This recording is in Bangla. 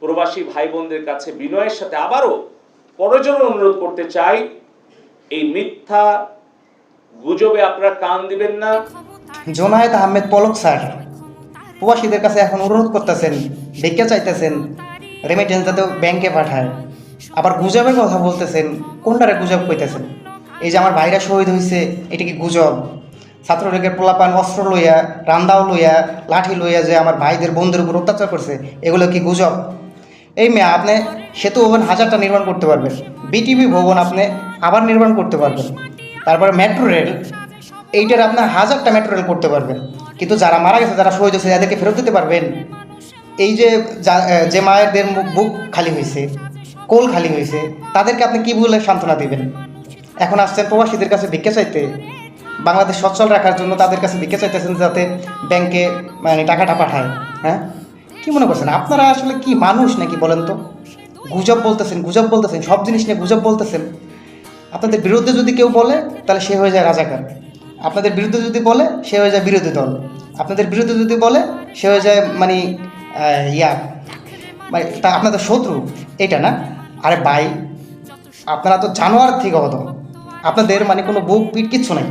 প্রবাসী ভাই বোনদের কাছে বিনয়ের সাথে আবারও প্রয়োজন অনুরোধ করতে চাই, এই মিথ্যা গুজবে আপনারা কান দিবেন না। জোনায়েদ আহমেদ পলক স্যার প্রবাসীদের কাছে এখন অনুরোধ করতেছেন, ভিক্ষা চাইতেছেন, রেমিটেন্স যাতে ব্যাংকে পাঠায়, আবার গুজবের কথা বলতেছেন। কোনটারে গুজব কইতেছেন? এই যে আমার ভাইরা শহীদ হয়েছে, এটা কি গুজব? ছাত্রলীগের পোলাপান অস্ত্র লইয়া, রান্দাও লইয়া, লাঠি লইয়া যে আমার ভাইদের বোনদের উপর অত্যাচার করছে, এগুলো কি গুজব? এই মেয়ে, আপনি সেতু ভবন 1000টা নির্মাণ করতে পারবেন, বিটিভি ভবন আপনি আবার নির্মাণ করতে পারবেন, তারপরে মেট্রো রেল, এইটার আপনার 1000টা মেট্রো রেল করতে পারবেন, কিন্তু যারা মারা গেছে, যারা শহীদ হয়েছে, এদেরকে ফেরত দিতে পারবেন? এই যে যে মায়েদের বুক খালি হয়েছে, কোল খালি হয়েছে, তাদেরকে আপনি কী বলে সান্ত্বনা দিবেন? এখন আসছেন প্রবাসীদের কাছে ভিক্ষা চাইতে, বাংলাদেশ সচ্ছল রাখার জন্য তাদের কাছে ভিক্ষা চাইতেছেন যাতে ব্যাংকে মানে টাকাটা পাঠায়। হ্যাঁ, কি মনে করছেন আপনারা আসলে কি মানুষ নাকি বলেন তো? গুজব বলতেছেন, গুজব বলতেছেন, সব জিনিস নিয়ে গুজব বলতেছেন। আপনাদের বিরুদ্ধে যদি কেউ বলে তাহলে সে হয়ে যায় রাজাকার, আপনাদের বিরুদ্ধে যদি বলে সে হয়ে যায় বিরোধী দল, আপনাদের বিরুদ্ধে যদি বলে সে হয়ে যায় মানে ইয়া মানে তা আপনাদের শত্রু, এটা না? আরে ভাই, আপনারা তো জানোয়ার থেকে অধম, আপনাদের মানে কোনো বুক পিঠ কিচ্ছু নাই।